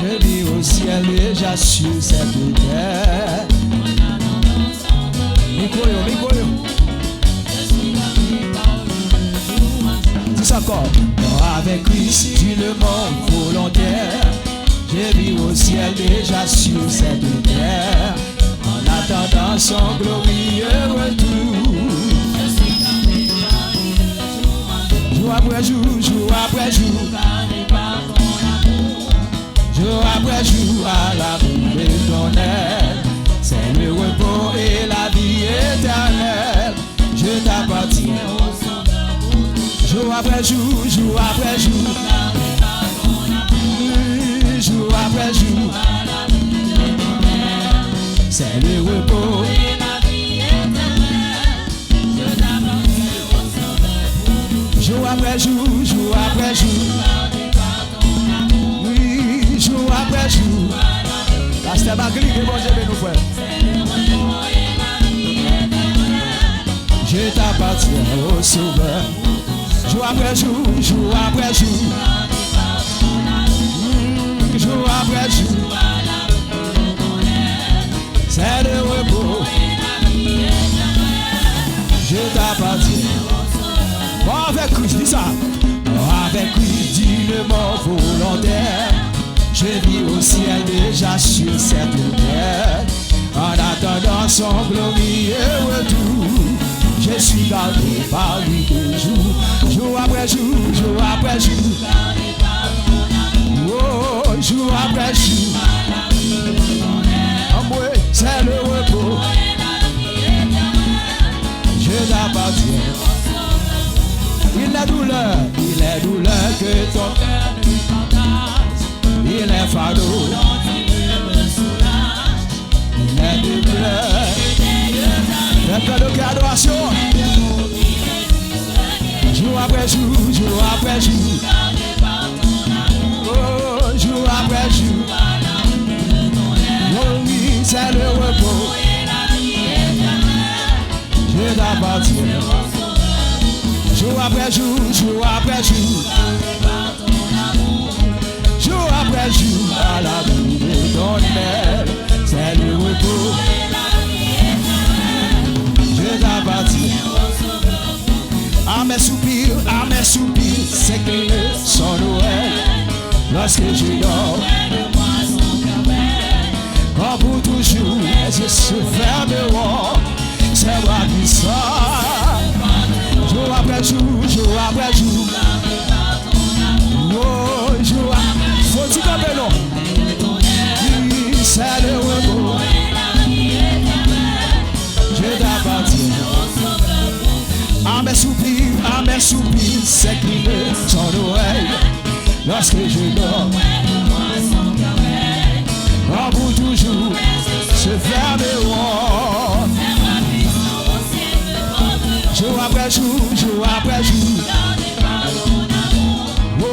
Je vis au ciel déjà sur cette terre. Micro. Dis encore. Avec Christ, tu le monde volontaire. Je vis au ciel déjà sur cette terre. En attendant son glorieux retour. Jour après jour, jour après jour. Jour après jour, à l'amour de ton aide. C'est le repos et la vie éternelle. Je t'appartiens. Jour après jour, jour après jour. Jour après jour. C'est le repos et la vie éternelle. Je t'appartiens au Sauveur. Jour après jour, jour après jour. Jour après jour. La c'est ma grille de bon Dieu nous frères. Je t'appartiens au Sauveur. Jour après jour, jour après jour. Jour après jour. C'est le repos. Je t'appartiens. Bon avec Christ, dis ça. Bon avec Christ, dis le mot volontaire. Je vis au ciel déjà sur cette terre. En attendant son glorieux retour. Je suis gardé par lui de jour. Jour après jour, jour après jour. Oh, jour après jour. C'est le repos. Je t'appartiens. Il est douleur que ton cœur ne partage. Il est fardeau. Il est de pleurs. Un cadeau d'adoration. Jour après jour, jour après jour. Oh, jour après jour. Oh oui, c'est le repos. Je t'appartiens. Jour après jour, jour après jour. Jour après jour, à l'amour de ton aile. C'est le repos. Je t'appartiens. À mes soupirs, s'éclaire son Noël. Lorsque je dors, comme pour toujours, les yeux se fermeront. C'est moi qui sors. Jour après jour, jour après jour. Oh, jour après jour. Faut-il tomber non? C'est le repos. Je t'appartiens. À mes soupirs, s'éclaire son oreille. Lorsque je dors, comme pour toujours, se fermeront. Jour après jour, jour après jour. Oh,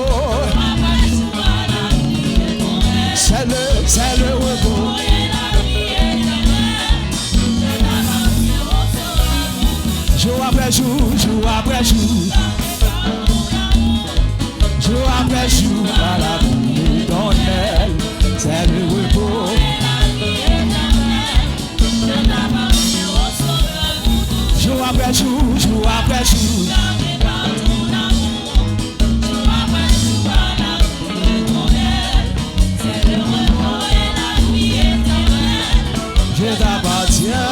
c'est le repos. Jour après jour, jour après jour. Jour après jour, à l'amour de ton aile. C'est le repos. Jour après jour, jour après jour. Je t'appartiens.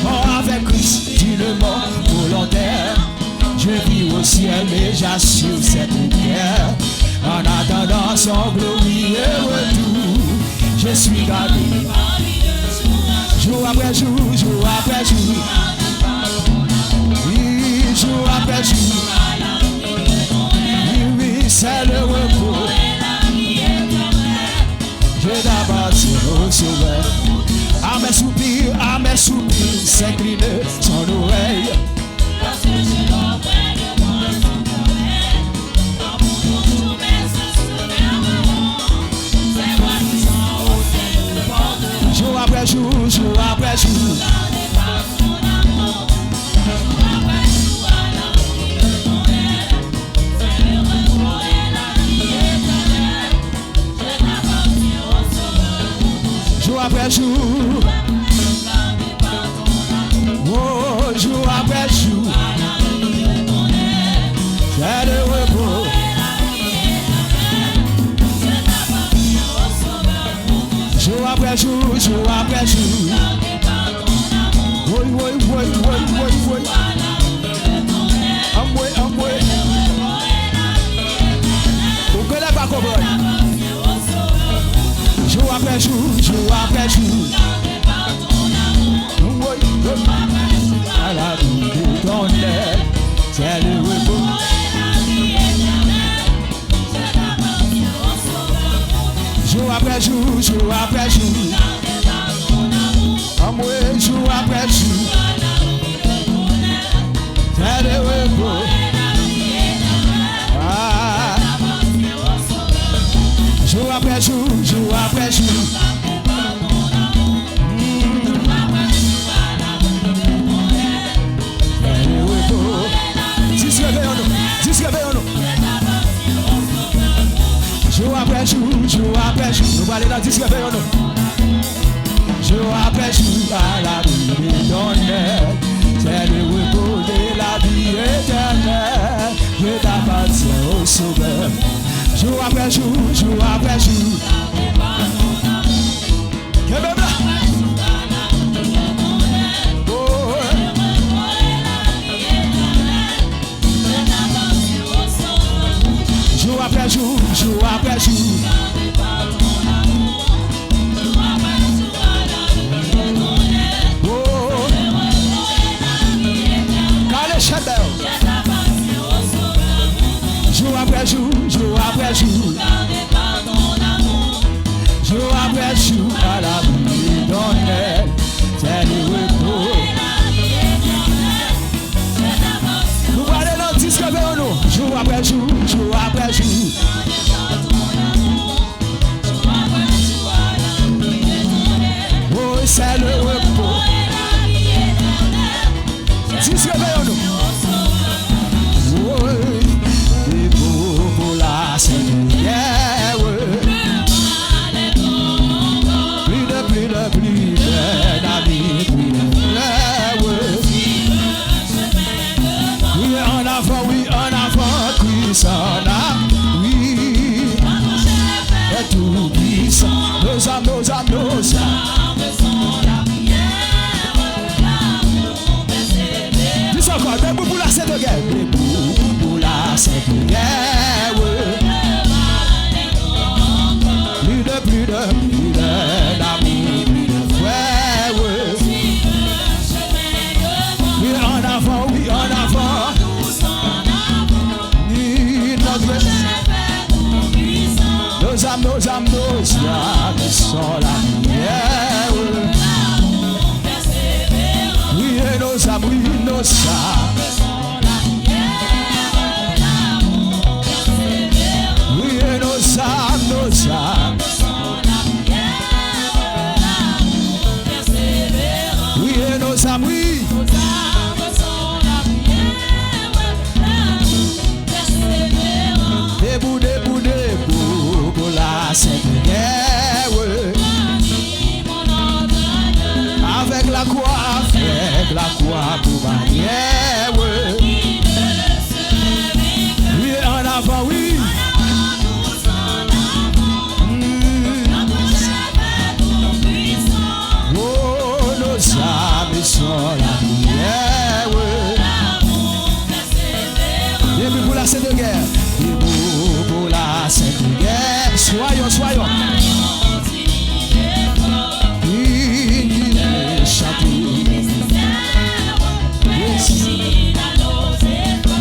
Mort avec Christ, dis le mot volontaire. Je vis au ciel déjà sur cette terre. En attendant son glorieux retour. Je suis gardé. Jour après jour, jour après jour. Oui, jour après jour. Oui, c'est le repos. Je t'appartiens au Sauveur. À mes soupirs, s'incline son oreille. Lorsque je dors près de moi, son cœur. Quand pour toujours mes yeux se fermeront. C'est moi qui sors au ciel de porte. Jour après jour, jour après jour. Gardé par son amour. Jour après jour, à l'amour de ton après jour. Oh, jour après jour. C'est le repos. Jour après jour, jour après jour. Oui, oui, oui, oui, oui, oui. Amoué. Vous connaissez pas comment? Jour après jour, jour après jour. Oui, oui. À la vie de ton aide, c'est le repos. Jour après jour, jour après jour. Amoué, jour après jour. C'est le repos. Jour après jour, jour après jour. Jour après jour, jour après jour. Nous allons aller dans 10 réveillons. Jour après jour, à la vie éternelle. C'est le repos de la vie éternelle. Je t'appartiens au Sauveur. Jour après jour, jour après jour. Jour après jour, jour après jour. Jour après jour, jour après jour. Jour après jour, à la vie éternelle, c'est le repos. Nous allons dans 10 réveillons. Jour après jour, jour après jour. Oh, c'est le repos. 10 réveillons. Oh, et pour la Seigneur. Plus d'amis, plus de oui, en avant, Christ en a, oui, et tout puissant, nos âmes. Dis encore, debout pour la Sainte Guerre, debout pour la Sainte Guerre, plus de d'amour, plus de frères, oui, en avant, oui, nos âmes sont la lumière, oui, et nos âmes, oui, et nos âmes. Oui, et nos âmes, oui. Debout pour la Sainte Guerre. Avec la croix pour bannière. Oui, en avant, oui. Oh, nos âmes sont la lumière. Debout pour la Sainte Guerre. Debout pour la Sainte Guerre. Soyons.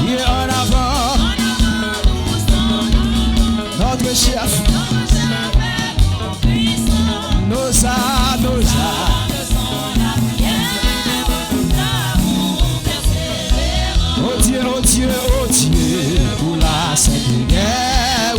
Et en avant, notre chef, nos âmes. Oh Dieu, pour la Sainte Guerre.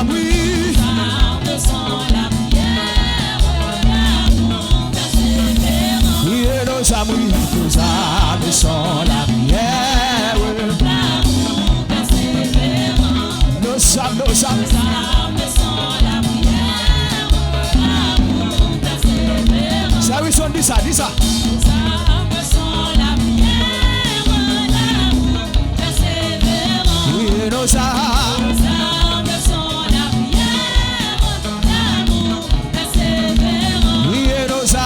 âmes, oui. armes sont la prière, l'amour persévérant. Priez nos âmes, oui, nos âmes sont la prière. L'amour persévérant. Nos âmes, nos âmes. Armes sont la prière, l'amour persévérant. Ça oui, son dit ça, dis ça. Armes sont la prière, l'amour persévérant. Priez nos âmes. Armes sont la prière, l'amour persévérant. Priez nos âmes.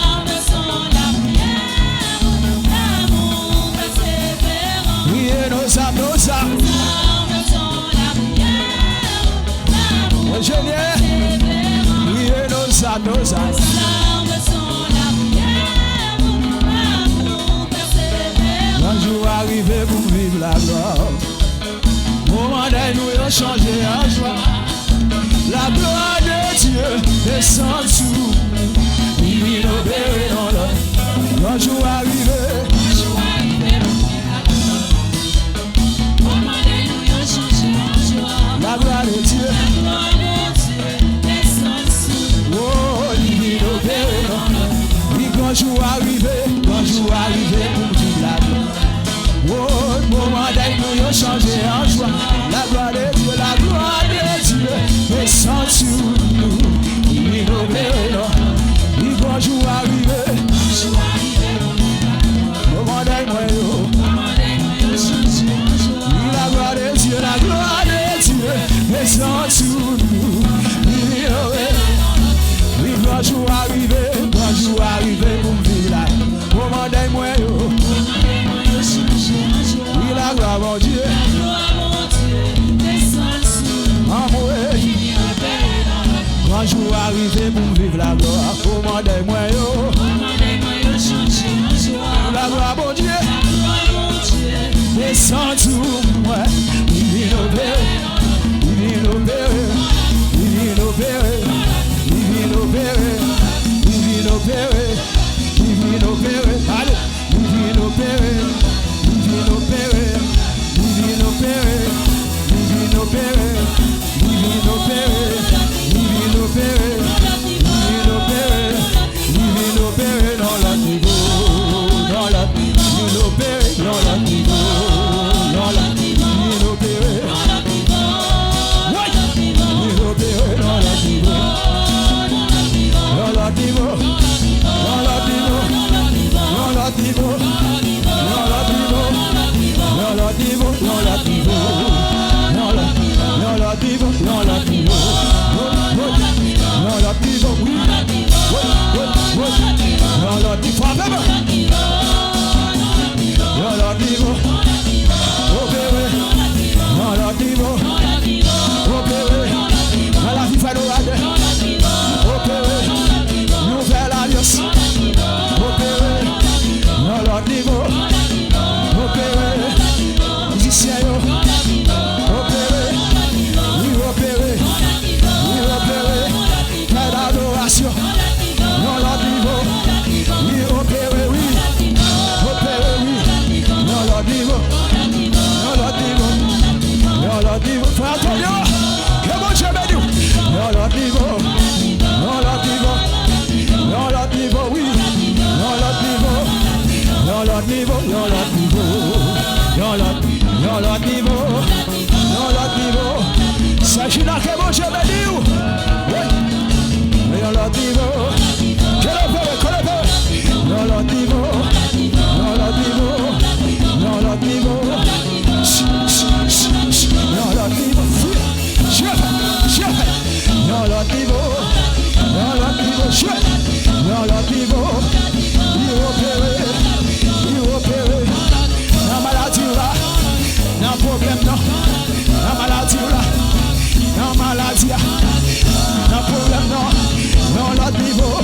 Armes sont la prière, l'amour persévérant. Priez nos âmes, nos âmes. Armes sont la prière, l'amour Ingénieur. persévérant. Priez nos âmes, nos âmes. Armes sont la prière, l'amour persévérant. Un jour arrivé pour vivre la gloire. Moment nous a changé en joie. La gloire de Dieu descend sous. Il opéré dans l'homme. Un jour arrivé. La gloire de Dieu. Oh, il opéré dans l'homme. Et quand jour arrivé pour vivre la gloire. Oh, moment nous a changé en joie. La gloire de Dieu descend sur nous. Il opéré dans l'homme. Et quand jour arrivé. Moment moi la gloire de Dieu descend sur nous. Oui, quand jour arrivé pour vivre là. Moment moi oui, la gloire mon Dieu. En moi. Quand jour arrivé pour vivre la gloire. Moment moi la gloire mon Dieu. Descend sur moi. Il vient opérer. Il vient opérer. Il vient opérer. Il vient opérer. Il vient opérer. Il vient opérer. Allez. Il vient opérer. Il vient opérer. Il vient opérer. Il vient opérer. Il vient opérer. Il vient opérer. Il vient opérer. Il vient opérer dans la niveau. Dans la il vient opérer dans la niveau. Dans la il vient opérer. Oui. Il vient opérer dans la niveau. Dans la niveau. Dans la niveau. Dans la niveau. Dans la niveau. Dans la niveau. Dans la niveau. Dans la niveau. Dans la niveau. Dans la niveau. Oui. Dans la niveau. Dans la niveau. Opéré. Dans la niveau. Opéré. Dans la vie favorable. Opéré. Nouvelle alliance. Opéré. Dans la niveau. Opéré. Musicien. Opéré. Oui, opéré. Oui, opéré. Quelle adoration. Dans la niveau. Oui, opéré, oui. Opéré, oui. Dans la niveau. Dans la niveau. Dans la niveau. Frère Antonio, que bon Dieu bénisse. Dans la niveau. Dans la niveau. Dans la niveau, oui. Dans la niveau. Dans la niveau. Dans la niveau. Dans la niveau. Dans la niveau. C'est Gina que bon Dieu bénisse. Oui. Dans la niveau. Que le peuple, que le peuple. Dans la niveau. Dans la niveau. Dans la niveau. Dans la niveau. Chef. Dans la niveau. Dans la niveau. Chef. Dans la niveau. Il opéré. Dans maladie là. Dans problème non. Dans maladie là. Dans maladie. Dans problème non. Dans la niveau.